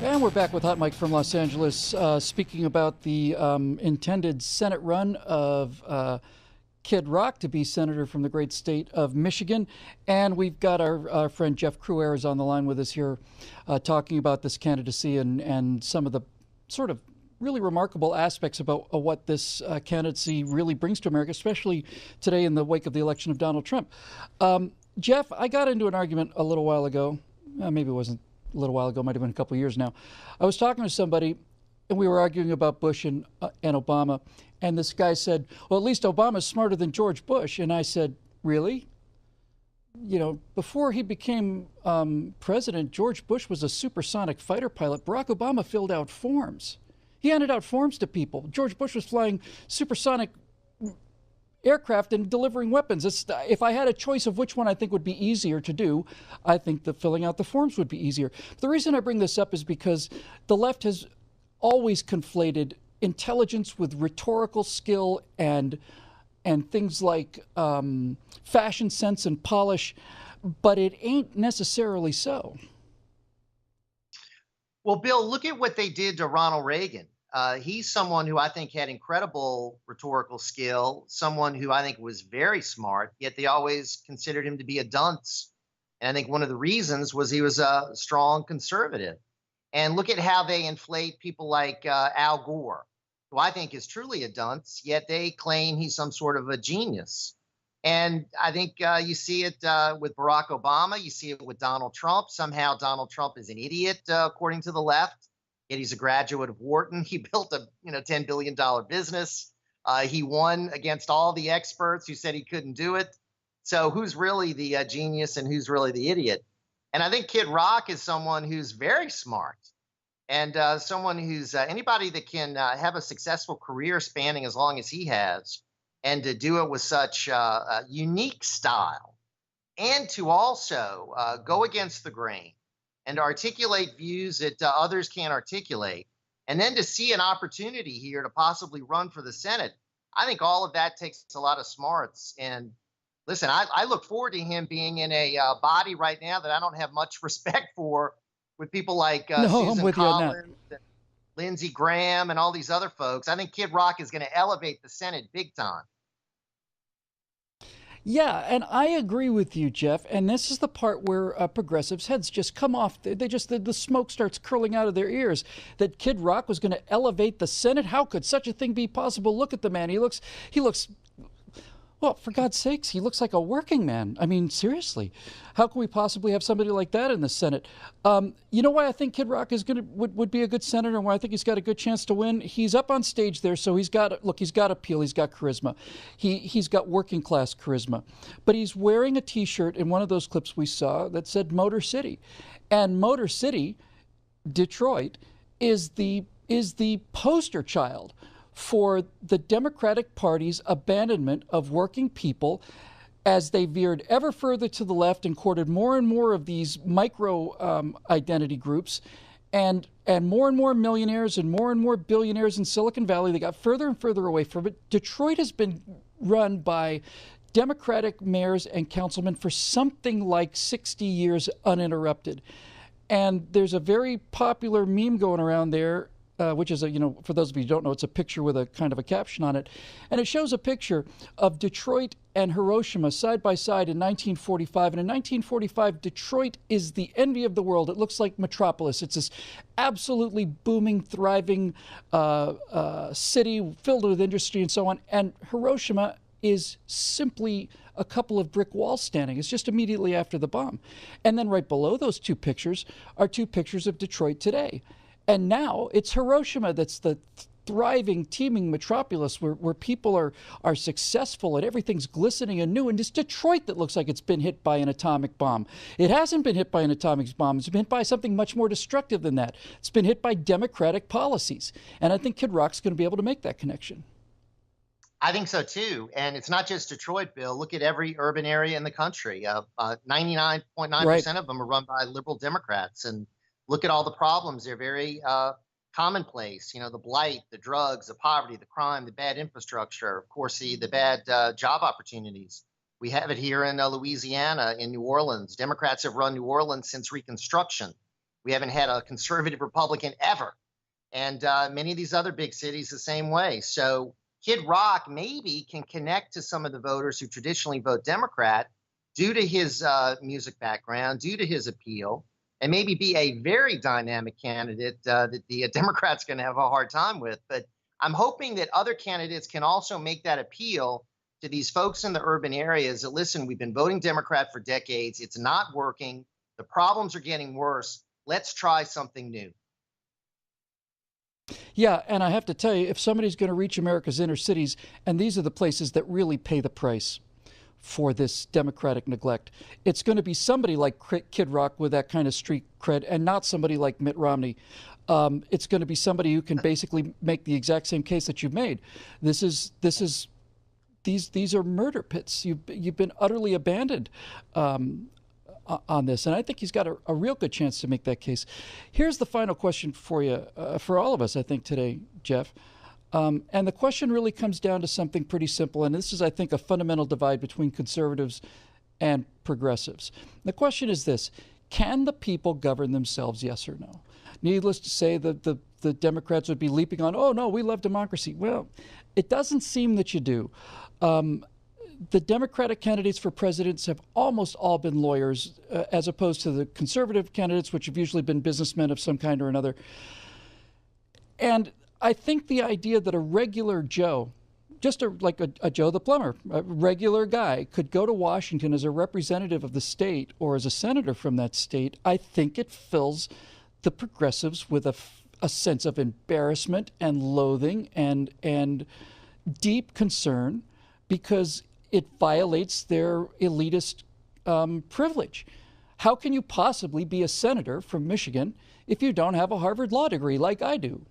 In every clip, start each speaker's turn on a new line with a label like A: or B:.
A: And we're back with Hot Mike from Los Angeles, speaking about the intended Senate run of Kid Rock to be senator from the great state of Michigan. And we've got our friend Jeff Cruer is on the line with us here, talking about this candidacy and some of the sort of really remarkable aspects about what this candidacy really brings to America, especially today in the wake of the election of Donald Trump. Jeff, I got into an argument a little while ago. Maybe it wasn't a little while ago, might have been a couple of years now. I was talking to somebody, and we were arguing about Bush and Obama, and this guy said, well, at least Obama's smarter than George Bush. And I said, really? You know, before he became president, George Bush was a supersonic fighter pilot. Barack Obama filled out forms. He handed out forms to people. George Bush was flying supersonic aircraft and delivering weapons. If I had a choice of which one I think would be easier to do, I think that filling out the forms would be easier. The reason I bring this up is because the left has always conflated intelligence with rhetorical skill and things like fashion sense and polish, but it ain't necessarily so.
B: Well, Bill, look at what they did to Ronald Reagan. He's someone who I think had incredible rhetorical skill, someone who I think was very smart, yet they always considered him to be a dunce. And I think one of the reasons was he was a strong conservative. And look at how they inflate people like Al Gore, who I think is truly a dunce, yet they claim he's some sort of a genius. And I think you see it with Barack Obama. You see it with Donald Trump. Somehow Donald Trump is an idiot, according to the left. Yet he's a graduate of Wharton. He built a $10 billion business. He won against all the experts who said he couldn't do it. So who's really the genius and who's really the idiot? And I think Kid Rock is someone who's very smart and someone who's anybody that can have a successful career spanning as long as he has, and to do it with such a unique style, and to also go against the grain and articulate views that others can't articulate, and then to see an opportunity here to possibly run for the Senate. I think all of that takes a lot of smarts. And listen, I look forward to him being in a body right now that I don't have much respect for, with people like
A: No, I'm
B: Susan
A: with you on that.
B: Collins and Lindsey Graham and all these other folks. I think Kid Rock is going to elevate the Senate big time.
A: Yeah, and I agree with you, Jeff. And this is the part where progressives' heads just come off. The smoke starts curling out of their ears. That Kid Rock was going to elevate the Senate. How could such a thing be possible? Look at the man. He looks. Well, for God's sakes, he looks like a working man. I mean, seriously, how can we possibly have somebody like that in the Senate? You know why I think Kid Rock would be a good senator, and why I think he's got a good chance to win? He's up on stage there, so he's got appeal, he's got charisma, he's got working class charisma, but he's wearing a T-shirt in one of those clips we saw that said Motor City, and Motor City, Detroit, is the poster child for the Democratic Party's abandonment of working people as they veered ever further to the left and courted more and more of these micro identity groups, and more millionaires and more billionaires in Silicon Valley. They got further and further away from it. Detroit has been run by Democratic mayors and councilmen for something like 60 years uninterrupted. And there's a very popular meme going around there, which is, for those of you who don't know, it's a picture with a kind of a caption on it. And it shows a picture of Detroit and Hiroshima side by side in 1945. And in 1945, Detroit is the envy of the world. It looks like Metropolis. It's this absolutely booming, thriving city filled with industry and so on. And Hiroshima is simply a couple of brick walls standing. It's just immediately after the bomb. And then right below those two pictures are two pictures of Detroit today. And now it's Hiroshima that's the thriving, teeming metropolis where people are successful and everything's glistening and new. And it's Detroit that looks like it's been hit by an atomic bomb. It hasn't been hit by an atomic bomb. It's been hit by something much more destructive than that. It's been hit by Democratic policies. And I think Kid Rock's going to be able to make that connection.
B: I think so, too. And it's not just Detroit, Bill. Look at every urban area in the country. 99.9% of them are run by liberal Democrats. And look at all the problems. They're very commonplace. The blight, the drugs, the poverty, the crime, the bad infrastructure, of course, the bad job opportunities. We have it here in Louisiana, in New Orleans. Democrats have run New Orleans since Reconstruction. We haven't had a conservative Republican ever. And many of these other big cities the same way. So Kid Rock maybe can connect to some of the voters who traditionally vote Democrat due to his music background, due to his appeal, and maybe be a very dynamic candidate that the Democrats going to have a hard time with. But I'm hoping that other candidates can also make that appeal to these folks in the urban areas that, listen, we've been voting Democrat for decades. It's not working. The problems are getting worse. Let's try something new.
A: Yeah, and I have to tell you, if somebody's going to reach America's inner cities, and these are the places that really pay the price for this Democratic neglect, it's going to be somebody like Kid Rock with that kind of street cred, and not somebody like Mitt Romney. It's going to be somebody who can basically make the exact same case that you've made. These are murder pits. You've been utterly abandoned on this, and I think he's got a real good chance to make that case. Here's the final question for you, for all of us, I think, today, Jeff. And the question really comes down to something pretty simple, and this is, I think, a fundamental divide between conservatives and progressives. The question is this: can the people govern themselves, yes or no? Needless to say, the Democrats would be leaping on, oh, no, we love democracy. Well, it doesn't seem that you do. The Democratic candidates for presidents have almost all been lawyers, as opposed to the conservative candidates, which have usually been businessmen of some kind or another. And I think the idea that a regular Joe, just like a Joe the plumber, a regular guy, could go to Washington as a representative of the state or as a senator from that state, I think it fills the progressives with a sense of embarrassment and loathing and deep concern, because it violates their elitist privilege. How can you possibly be a senator from Michigan if you don't have a Harvard Law degree like I do?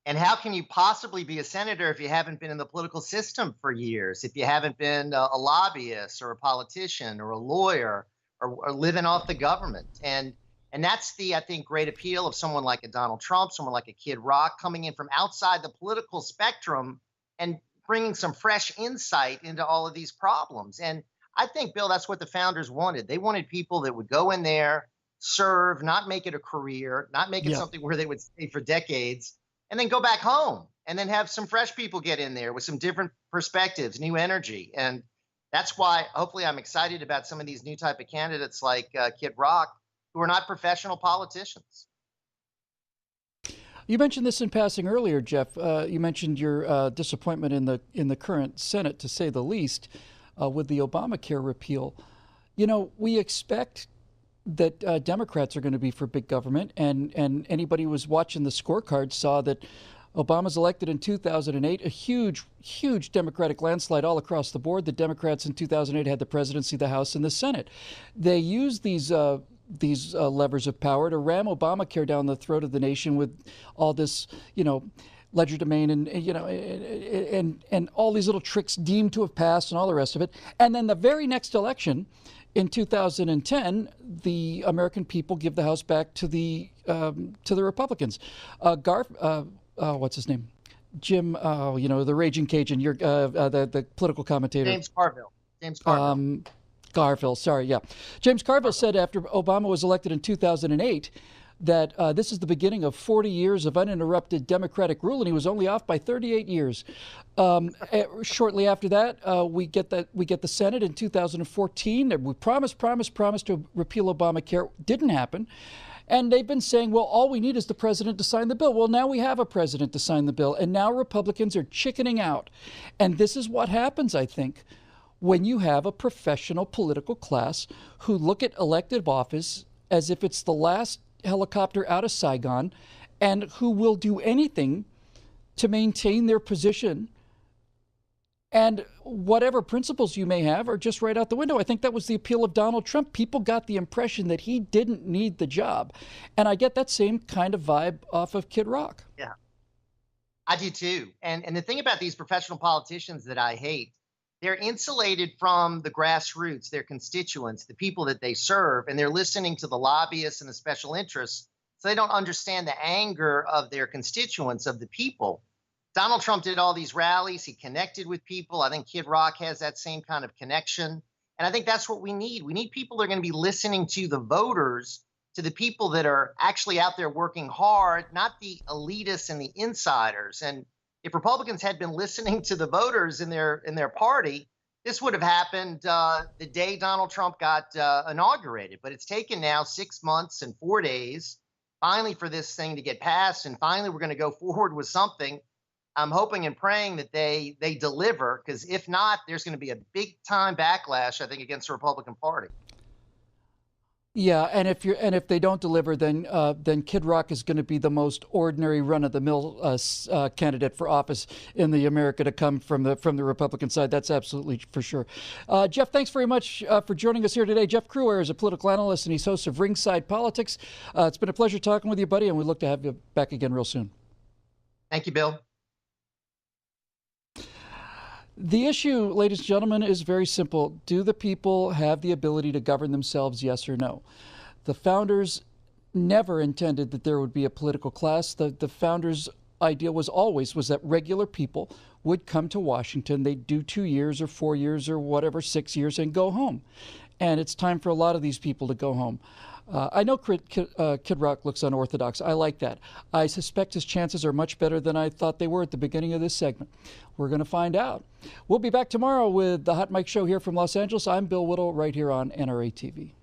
B: And how can you possibly be a senator if you haven't been in the political system for years, if you haven't been a lobbyist or a politician or a lawyer or living off the government? And that's the, I think, great appeal of someone like a Donald Trump, someone like a Kid Rock, coming in from outside the political spectrum and bringing some fresh insight into all of these problems. And I think, Bill, that's what the founders wanted. They wanted people that would go in there, serve, not make it a career, not make it something where they would stay for decades, and then go back home and then have some fresh people get in there with some different perspectives, new energy. And that's why hopefully I'm excited about some of these new type of candidates like Kid Rock, who are not professional politicians.
A: You mentioned this in passing earlier, Jeff. You mentioned your disappointment in the current Senate, to say the least, with the Obamacare repeal. You know, we expect that Democrats are going to be for big government, and anybody who was watching the scorecard saw that Obama's elected in 2008, a huge Democratic landslide all across the board. The Democrats in 2008 had the presidency, the House, and the Senate. They used these levers of power to ram Obamacare down the throat of the nation with all this, legerdemain and all these little tricks deemed to have passed and all the rest of it. And then the very next election, in 2010, the American people give the House back to the Republicans. What's his name? Jim. The Raging Cajun. The political commentator.
B: James Carville.
A: Garfield, sorry, yeah. James Carville said after Obama was elected in 2008 that this is the beginning of 40 years of uninterrupted Democratic rule, and he was only off by 38 years. Shortly after that, we get the Senate in 2014. We promised to repeal Obamacare. Didn't happen. And they've been saying, well, all we need is the president to sign the bill. Well, now we have a president to sign the bill, and now Republicans are chickening out. And this is what happens, I think, when you have a professional political class who look at elected office as if it's the last helicopter out of Saigon, and who will do anything to maintain their position, and whatever principles you may have are just right out the window. I think that was the appeal of Donald Trump. People got the impression that he didn't need the job. And I get that same kind of vibe off of Kid Rock.
B: Yeah, I do too. And the thing about these professional politicians that I hate, they're insulated from the grassroots, their constituents, the people that they serve, and they're listening to the lobbyists and the special interests. So they don't understand the anger of their constituents, of the people. Donald Trump did all these rallies. He connected with people. I think Kid Rock has that same kind of connection. And I think that's what we need. We need people that are going to be listening to the voters, to the people that are actually out there working hard, not the elitists and the insiders. And if Republicans had been listening to the voters in their party, this would have happened the day Donald Trump got inaugurated. But it's taken now 6 months and 4 days finally for this thing to get passed, and finally we're going to go forward with something. I'm hoping and praying that they deliver, because if not, there's going to be a big time backlash, I think, against the Republican Party.
A: Yeah, and if they don't deliver, then Kid Rock is going to be the most ordinary, run-of-the-mill candidate for office in the America to come from the Republican side. That's absolutely for sure. Jeff, thanks very much for joining us here today. Jeff Cruer is a political analyst and he's host of Ringside Politics. It's been a pleasure talking with you, buddy, and we look to have you back again real soon.
B: Thank you, Bill.
A: The issue, ladies and gentlemen, is very simple. Do the people have the ability to govern themselves, yes or no? The founders never intended that there would be a political class. The founders' idea was that regular people would come to Washington. They'd do 2 years or 4 years or whatever, 6 years, and go home. And it's time for a lot of these people to go home. I know Kid Rock looks unorthodox. I like that. I suspect his chances are much better than I thought they were at the beginning of this segment. We're going to find out. We'll be back tomorrow with the Hot Mic Show here from Los Angeles. I'm Bill Whittle, right here on NRATV.